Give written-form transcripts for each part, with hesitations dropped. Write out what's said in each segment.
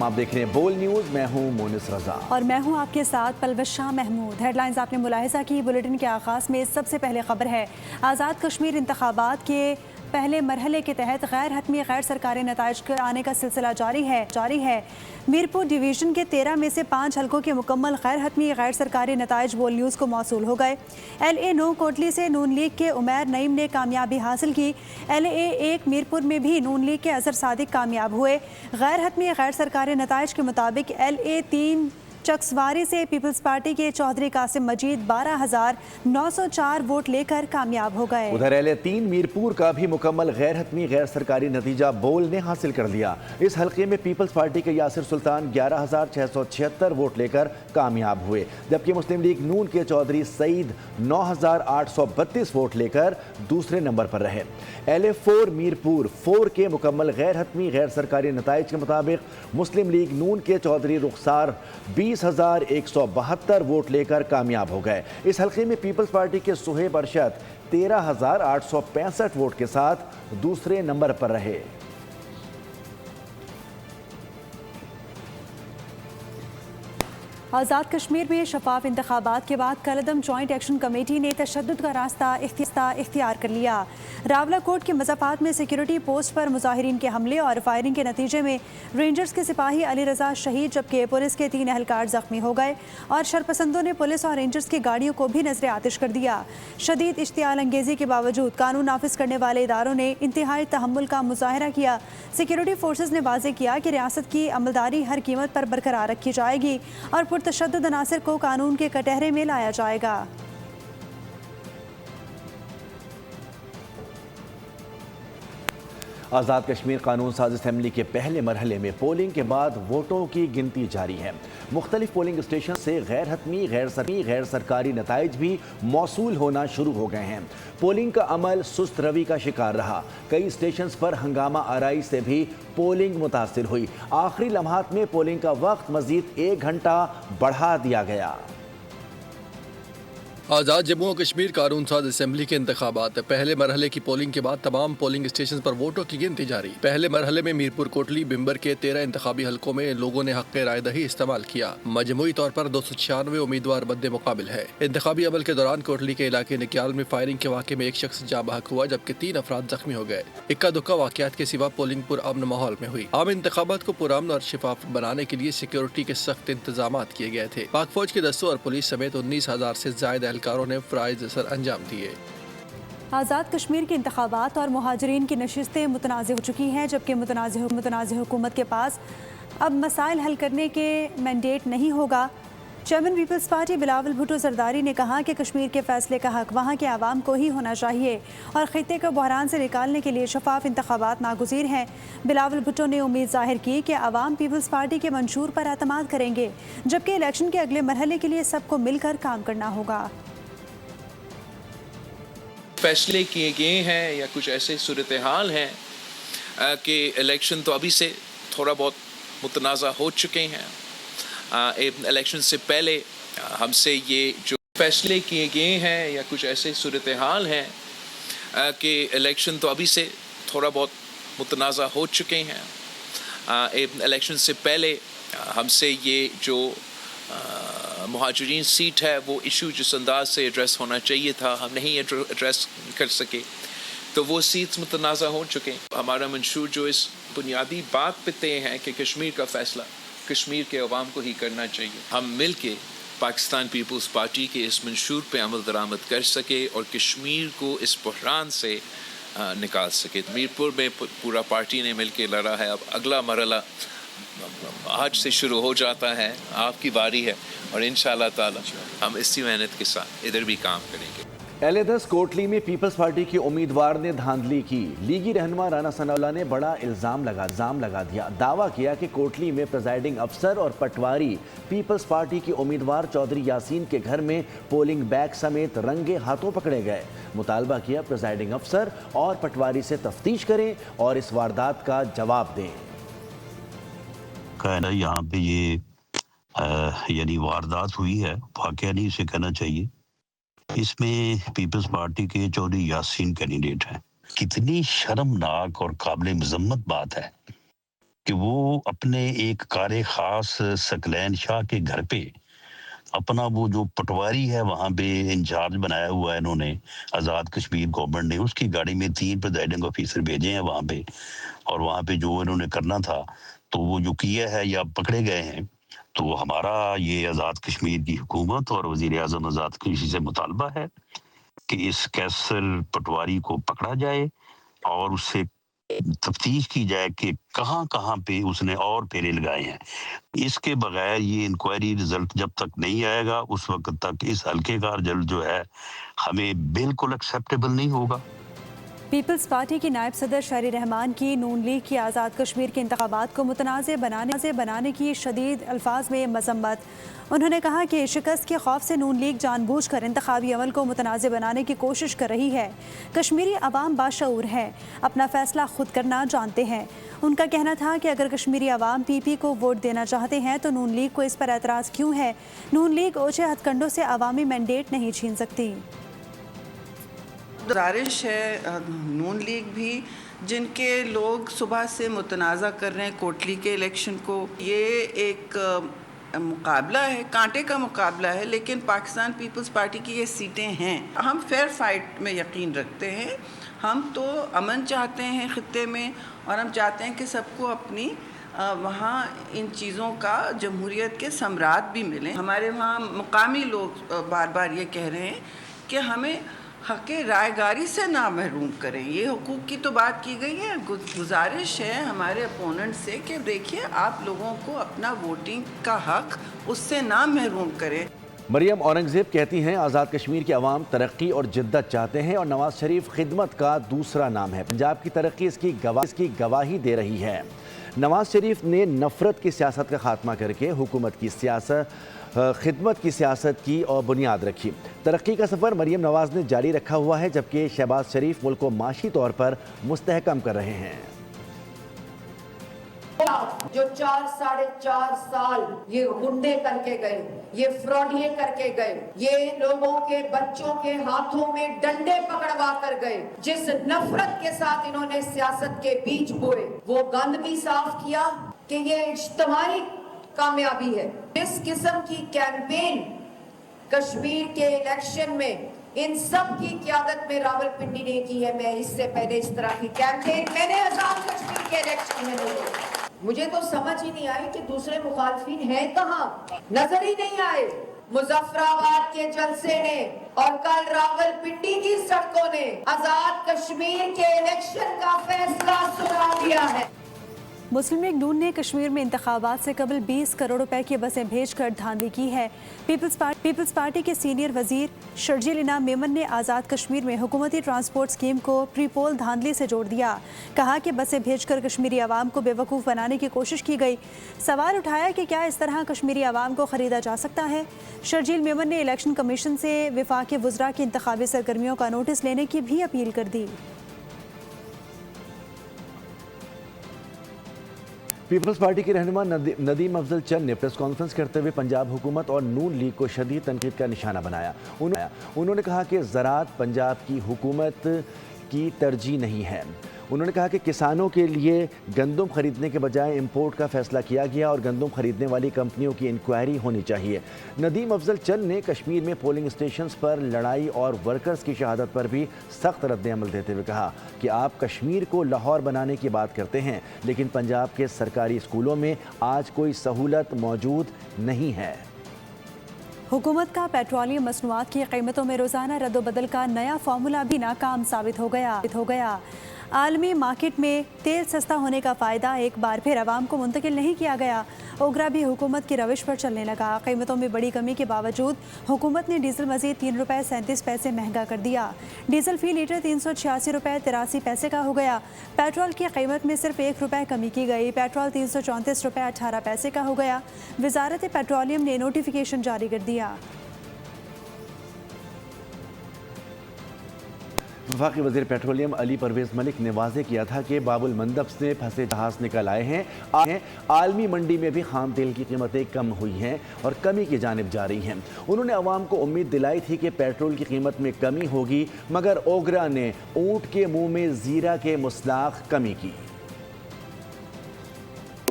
السلام، آپ دیکھ رہے ہیں بول نیوز، میں ہوں مونس رضا اور میں ہوں آپ کے ساتھ پلوش شاہ محمود۔ ہیڈ لائنز آپ نے ملاحظہ کی۔ بلیٹن کے آغاز میں سب سے پہلے خبر ہے، آزاد کشمیر انتخابات کے پہلے مرحلے کے تحت غیر حتمی غیر سرکاری نتائج آنے کا سلسلہ جاری ہے۔ میرپور ڈویژن کے 13 میں سے 5 حلقوں کے مکمل غیر حتمی غیر سرکاری نتائج بول نیوز کو موصول ہو گئے۔ LA9 کوٹلی سے نون لیگ کے عمیر نعیم نے کامیابی حاصل کی۔ LA1 میرپور میں بھی نون لیگ کے اظہر صادق کامیاب ہوئے۔ غیر حتمی غیر سرکاری نتائج کے مطابق LA3 چکسواری سے پیپلز پارٹی کے چودھری قاسم مجید 12,904 ووٹ لے کر کامیاب ہو گئے۔ ادھر LA3 میرپور کا بھی مکمل غیر حتمی غیر سرکاری نتیجہ بول نے حاصل کر لیا۔ اس حلقے میں پیپلز پارٹی کے یاسر سلطان 11,676 ووٹ لے کر کامیاب ہوئے، جبکہ مسلم لیگ نون کے چودھری سعید 9,832 ووٹ لے کر دوسرے نمبر پر رہے۔ LA4 میرپور 4 کے مکمل غیر حتمی غیر سرکاری نتائج کے مطابق مسلم لیگ نون کے چودھری رخسار 20,172 ووٹ لے کر کامیاب ہو گئے۔ اس حلقے میں پیپلز پارٹی کے صہیب ارشد 13,865 ووٹ کے ساتھ دوسرے نمبر پر رہے۔ آزاد کشمیر میں شفاف انتخابات کے بعد کالعدم جوائنٹ ایکشن کمیٹی نے تشدد کا راستہ اختیار کر لیا۔ راولہ کوٹ کے مضافات میں سیکیورٹی پوسٹ پر مظاہرین کے حملے اور فائرنگ کے نتیجے میں رینجرز کے سپاہی علی رضا شہید، جبکہ پولیس کے 3 اہلکار زخمی ہو گئے اور شرپسندوں نے پولیس اور رینجرز کی گاڑیوں کو بھی نذر آتش کر دیا۔ شدید اشتعال انگیزی کے باوجود قانون نافذ کرنے والے اداروں نے انتہائی تحمل کا مظاہرہ کیا۔ سیکیورٹی فورسز نے واضح کیا کہ ریاست کی عملداری ہر قیمت پر برقرار رکھی جائے گی اور پرتشدد عناصر کو قانون کے کٹہرے میں لایا جائے گا۔ آزاد کشمیر قانون ساز اسمبلی کے پہلے مرحلے میں پولنگ کے بعد ووٹوں کی گنتی جاری ہے۔ مختلف پولنگ اسٹیشن سے غیر حتمی غیر سرکاری نتائج بھی موصول ہونا شروع ہو گئے ہیں۔ پولنگ کا عمل سست روی کا شکار رہا۔ کئی اسٹیشنز پر ہنگامہ آرائی سے بھی پولنگ متاثر ہوئی۔ آخری لمحات میں پولنگ کا وقت مزید 1 گھنٹہ بڑھا دیا گیا۔ آزاد جموں و کشمیر قانون ساز اسمبلی کے انتخابات پہلے مرحلے کی پولنگ کے بعد تمام پولنگ اسٹیشن پر ووٹوں کی گنتی جاری۔ پہلے مرحلے میں میرپور کوٹلی بمبر کے 13 انتخابی حلقوں میں لوگوں نے حق رائے دہی استعمال کیا۔ مجموعی طور پر 296 امیدوار مد مقابل ہے۔ انتخابی عمل کے دوران کوٹلی کے علاقے نکیال میں فائرنگ کے واقعے میں 1 شخص جاں بحق ہوا، جبکہ 3 افراد زخمی ہو گئے۔ اکا دکا واقعات کے سوا پولنگ پرامن ماحول میں ہوئی۔ عام انتخابات کو پرامن اور شفاف بنانے کے لیے سیکیورٹی کے سخت انتظامات کیے گئے تھے۔ پاک فوج کے دستوں اور پولیس سمیت 19,000 سے زائد اہلکاروں نے فرائض سر انجام دیے۔ آزاد کشمیر کے انتخابات اور مہاجرین کی نشستیں متنازع ہو چکی ہیں، جبکہ متنازع حکومت کے پاس اب مسائل حل کرنے کے مینڈیٹ نہیں ہوگا۔ Chairman Peoples Party Bilawal Bhutto Zardari نے کہا کہ کشمیر کے فیصلے کا حق وہاں کے عوام کو ہی ہونا چاہیے اور خطے کو بحران سے نکالنے کے لیے شفاف انتخابات ناگزیر ہیں۔ بلاول بھٹو نے امید ظاہر کی کہ عوام پیپلز پارٹی کے منشور پر اعتماد کریں گے، جبکہ الیکشن کے اگلے مرحلے کے لیے سب کو مل کر کام کرنا ہوگا۔ فیصلے کیے گئے ہیں یا کچھ ایسے صورتحال ہیں کہ الیکشن تو ابھی سے تھوڑا بہت متنازع ہو چکے ہیں۔ الیکشن سے پہلے ہم سے یہ جو فیصلے کیے گئے ہیں یا کچھ ایسے صورتحال ہیں کہ الیکشن تو ابھی سے تھوڑا بہت متنازع ہو چکے ہیں۔ الیکشن سے پہلے ہم سے یہ جو مہاجرین سیٹ ہے وہ ایشو جس انداز سے ایڈریس ہونا چاہیے تھا ہم نہیں ایڈریس کر سکے، تو وہ سیٹس متنازع ہو چکے۔ ہمارا منشور جو اس بنیادی بات پہ طے ہے کہ کشمیر کا فیصلہ کشمیر کے عوام کو ہی کرنا چاہیے، ہم مل کے پاکستان پیپلز پارٹی کے اس منشور پہ عمل درآمد کر سکے اور کشمیر کو اس بحران سے نکال سکے۔ میرپور میں پورا پارٹی نے مل کے لڑا ہے۔ اب اگلا مرحلہ آج سے شروع ہو جاتا ہے، آپ کی باری ہے اور انشاءاللہ تعالی ہم اسی محنت کے ساتھ ادھر بھی کام کریں گے۔ LA10 کوٹلی میں پیپلز پارٹی کے امیدوار نے دھاندلی کی۔ لیگی رہنما رانا ثناء اللہ نے بڑا الزام لگا دیا۔ دعویٰ کیا کہ کوٹلی میں پریزائڈنگ افسر اور پٹواری پیپلز پارٹی کے امیدوار چودھری یاسین کے گھر میں پولنگ بیگ سمیت رنگے ہاتھوں پکڑے گئے۔ مطالبہ کیا پریزائڈنگ افسر اور پٹواری سے تفتیش کریں اور اس واردات کا جواب دیں۔ یہاں پہ یہ یعنی واردات ہوئی ہے، واقعہ نہیں اسے کہنا چاہیے۔ اس میں پیپلز پارٹی کے چودھری یاسین کینڈیڈیٹ ہیں۔ کتنی شرمناک اور قابل مذمت بات ہے کہ وہ اپنے ایک کار خاص سکلین شاہ کے گھر پہ اپنا وہ جو پٹواری ہے وہاں پہ انچارج بنایا ہوا ہے انہوں نے، آزاد کشمیر گورنمنٹ نے، اس کی گاڑی میں 3 پریزائڈنگ آفیسر بھیجے ہیں وہاں پہ، اور وہاں پہ جو انہوں نے کرنا تھا تو وہ جو کیا ہے یا پکڑے گئے ہیں. تو ہمارا یہ آزاد کشمیر کی حکومت اور وزیر اعظم آزاد کشمیر سے مطالبہ ہے کہ اس کیسر پٹواری کو پکڑا جائے اور اس سے تفتیش کی جائے کہ کہاں کہاں پہ اس نے اور پھیرے لگائے ہیں. اس کے بغیر یہ انکوائری رزلٹ جب تک نہیں آئے گا اس وقت تک اس حلقے کا رزلٹ جو ہے ہمیں بالکل ایکسیپٹیبل نہیں ہوگا. پیپلز پارٹی کی نائب صدر شہری رحمان کی نون لیگ کی آزاد کشمیر کے انتخابات کو متنازع بنانے کی شدید الفاظ میں مذمت. انہوں نے کہا کہ شکست کے خوف سے نون لیگ جان بوجھ کر انتخابی عمل کو متنازع بنانے کی کوشش کر رہی ہے. کشمیری عوام باشعور ہے، اپنا فیصلہ خود کرنا جانتے ہیں. ان کا کہنا تھا کہ اگر کشمیری عوام پی پی کو ووٹ دینا چاہتے ہیں تو نون لیگ کو اس پر اعتراض کیوں ہے؟ نون لیگ اوچھے ہتھ کنڈوں سے عوامی مینڈیٹ نہیں چھین سکتی. گزارش ہے نون لیگ بھی، جن کے لوگ صبح سے متنازع کر رہے ہیں کوٹلی کے الیکشن کو، یہ ایک مقابلہ ہے، کانٹے کا مقابلہ ہے، لیکن پاکستان پیپلز پارٹی کی یہ سیٹیں ہیں. ہم فیئر فائٹ میں یقین رکھتے ہیں. ہم تو امن چاہتے ہیں خطے میں، اور ہم چاہتے ہیں کہ سب کو اپنی وہاں ان چیزوں کا جمہوریت کے ثمرات بھی ملیں. ہمارے وہاں مقامی لوگ بار بار یہ کہہ رہے ہیں کہ ہمیں حق رائے گاری سے نہ محروم کریں. یہ حقوق کی تو بات کی گئی ہے. گزارش ہے ہمارے اپوننٹ سے کہ دیکھیے آپ لوگوں کو اپنا ووٹنگ کا حق اس سے نہ محروم کریں. مریم اورنگزیب کہتی ہیں آزاد کشمیر کے عوام ترقی اور جدت چاہتے ہیں اور نواز شریف خدمت کا دوسرا نام ہے. پنجاب کی ترقی اس کی گواہی دے رہی ہے. نواز شریف نے نفرت کی سیاست کا خاتمہ کر کے حکومت کی خدمت کی سیاست کی اور بنیاد رکھی. ترقی کا سفر مریم نواز نے جاری رکھا ہوا ہے، جبکہ شہباز شریف ملک کو معاشی طور پر مستحکم کر رہے ہیں. جو 4.5 سال یہ غنڈے کر کے گئے، یہ فراڈیے کر کے گئے، یہ لوگوں کے بچوں کے ہاتھوں میں ڈنڈے پکڑوا کر گئے، جس نفرت کے ساتھ انہوں نے سیاست کے بیج بوئے، وہ گند بھی صاف کیا کہ یہ اجتماعی کامیابی ہے. اس قسم کی کیمپین کشمیر کے الیکشن میں ان سب کی قیادت میں راولپنڈی نے کی ہے. میں اس سے پہلے اس طرح کی کیمپین میں نے آزاد کشمیر کے الیکشن میں نہیں کی. مجھے تو سمجھ ہی نہیں آئی کہ دوسرے مخالفین ہیں کہاں، نظر ہی نہیں آئے. مظفر آباد کے جلسے نے اور کل راولپنڈی کی سڑکوں نے آزاد کشمیر کے الیکشن کا فیصلہ سنا دیا ہے. مسلم لیگ نون نے کشمیر میں انتخابات سے قبل 20 کروڑ روپے کی بسیں بھیج کر دھاندلی کی ہے. پیپلز پارٹی کے سینئر وزیر شرجیل انعام میمن نے آزاد کشمیر میں حکومتی ٹرانسپورٹ اسکیم کو پری پول دھاندلی سے جوڑ دیا. کہا کہ بسیں بھیج کر کشمیری عوام کو بے وقوف بنانے کی کوشش کی گئی. سوال اٹھایا کہ کیا اس طرح کشمیری عوام کو خریدا جا سکتا ہے؟ شرجیل میمن نے الیکشن کمیشن سے وفاقی وزراء کی انتخابی سرگرمیوں کا نوٹس لینے کی بھی اپیل کر دی. پیپلز پارٹی کے رہنما ندیم افضل چند نے پریس کانفرنس کرتے ہوئے پنجاب حکومت اور نون لیگ کو شدید تنقید کا نشانہ بنایا. انہوں نے کہا کہ زراعت پنجاب کی حکومت کی ترجیح نہیں ہے. انہوں نے کہا کہ کسانوں کے لیے گندم خریدنے کے بجائے امپورٹ کا فیصلہ کیا گیا اور گندم خریدنے والی کمپنیوں کی انکوائری ہونی چاہیے. ندیم افضل چند نے کشمیر میں پولنگ اسٹیشنز پر لڑائی اور ورکرز کی شہادت پر بھی سخت رد عمل دیتے ہوئے کہا کہ آپ کشمیر کو لاہور بنانے کی بات کرتے ہیں، لیکن پنجاب کے سرکاری اسکولوں میں آج کوئی سہولت موجود نہیں ہے. حکومت کا پیٹرولیم مصنوعات کی قیمتوں میں روزانہ رد و بدل کا نیا فارمولا بھی ناکام ثابت ہو گیا. عالمی مارکیٹ میں تیل سستا ہونے کا فائدہ ایک بار پھر عوام کو منتقل نہیں کیا گیا. اوگرا بھی حکومت کی روش پر چلنے لگا. قیمتوں میں بڑی کمی کے باوجود حکومت نے ڈیزل مزید 3 روپے 37 پیسے مہنگا کر دیا. ڈیزل فی لیٹر 386 روپے 83 پیسے کا ہو گیا. پیٹرول کی قیمت میں صرف 1 روپے کمی کی گئی. پیٹرول 334 روپے 18 پیسے کا ہو گیا. وزارت پیٹرولیم نے نوٹیفیکیشن جاری کر دیا. وفاقی وزیر پیٹرولیم علی پرویز ملک نے واضح کیا تھا کہ باب المندب سے پھنسے جہاز نکل آئے ہیں. عالمی منڈی میں بھی خام تیل کی قیمتیں کم ہوئی ہیں اور کمی کی جانب جا رہی ہیں. انہوں نے عوام کو امید دلائی تھی کہ پیٹرول کی قیمت میں کمی ہوگی، مگر اوگرا نے اونٹ کے منہ میں زیرہ کے مصداق کمی کی.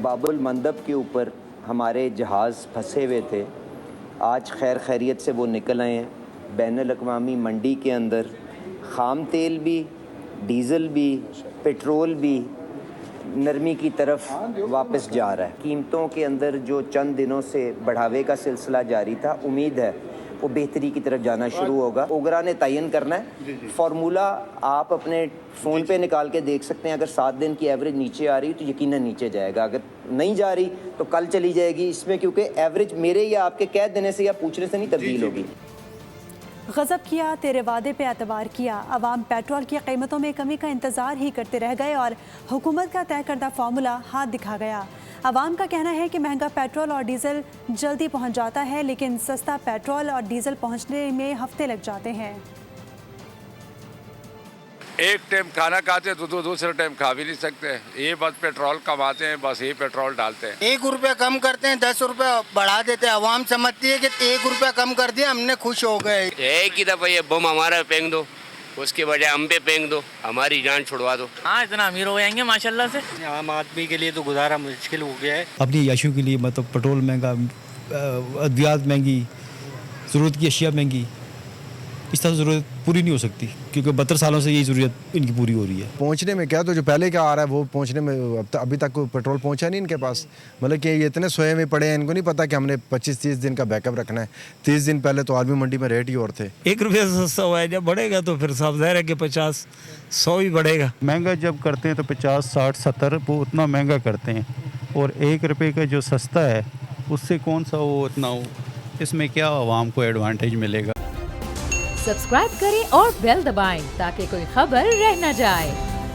باب المندب کے اوپر ہمارے جہاز پھنسے ہوئے تھے، آج خیر خیریت سے وہ نکل آئے ہیں۔ بین الاقوامی منڈی کے اندر خام تیل بھی، ڈیزل بھی، پیٹرول بھی نرمی کی طرف واپس جا رہا ہے۔ قیمتوں کے اندر جو چند دنوں سے بڑھاوے کا سلسلہ جاری تھا، امید ہے وہ بہتری کی طرف جانا شروع ہوگا۔ اوگرا نے تعین کرنا ہے فارمولہ، آپ اپنے فون پہ نکال کے دیکھ سکتے ہیں۔ اگر 7 دن کی ایوریج نیچے آ رہی تو یقیناً نیچے جائے گا، اگر نہیں جا رہی تو کل چلی جائے گی اس میں، کیونکہ ایوریج میرے یا آپ کے کہہ دینے سے یا پوچھنے سے نہیں تبدیل ہوگی۔ غضب کیا، تیرے وعدے پہ اعتبار کیا، عوام پیٹرول کی قیمتوں میں کمی کا انتظار ہی کرتے رہ گئے اور حکومت کا طے کردہ فارمولہ ہاتھ دکھا گیا۔ عوام کا کہنا ہے کہ مہنگا پیٹرول اور ڈیزل جلدی پہنچ جاتا ہے، لیکن سستا پیٹرول اور ڈیزل پہنچنے میں ہفتے لگ جاتے ہیں۔ ایک ٹائم کھانا کھاتے تو دوسرے ٹائم کھا بھی نہیں سکتے، یہ بس پیٹرول کماتے ہیں، بس یہ پیٹرول ڈالتے ہیں۔ 1 روپیہ کم کرتے ہیں، 10 روپیہ بڑھا دیتے ہیں۔ عوام سمجھتی ہے کہ 1 روپیہ کم کر دیا ہم نے خوش ہو گئے۔ ایک ہی دفعہ یہ بم ہمارا پھینک دو، اس کے بجائے ہم پہ پھینک دو، ہماری جان چھڑوا دو۔ ہاں اتنا امیر ہو جائیں گے ماشاءاللہ سے۔ عام آدمی کے لیے تو گزارا مشکل ہو گیا ہے۔ اپنی عیاشیوں کے لیے مطلب پیٹرول مہنگا، ادویات مہنگی، ضرورت کی اشیاء مہنگی، اس طرح ضرورت پوری نہیں ہو سکتی، کیونکہ 72 سالوں سے یہی ضرورت ان کی پوری ہو رہی ہے۔ پہنچنے میں کیا تو جو پہلے کا آ رہا ہے وہ پہنچنے میں ابھی تک کوئی پیٹرول پہنچا نہیں ان کے پاس، مطلب کہ یہ اتنے سوئے میں پڑے ہیں، ان کو نہیں پتا کہ ہم نے 25-30 دن کا بیک اپ رکھنا ہے۔ 30 دن پہلے تو عالمی منڈی میں ریٹ ہی اور تھے۔ 1 روپیہ سستا ہوا ہے، جب بڑھے گا تو پھر صاف ظاہر ہے کہ 50-100 ہی بڑھے گا۔ مہنگا جب کرتے ہیں تو 50-60-70 وہ اتنا مہنگا کرتے ہیں، اور 1 روپے کا جو سستا ہے اس سے کون سا وہ اتنا ہو، اس میں کیا عوام کو ایڈوانٹیج ملے گا۔ سبسکرائب کریں اور بیل دبائیں تاکہ کوئی خبر رہ نہ جائے۔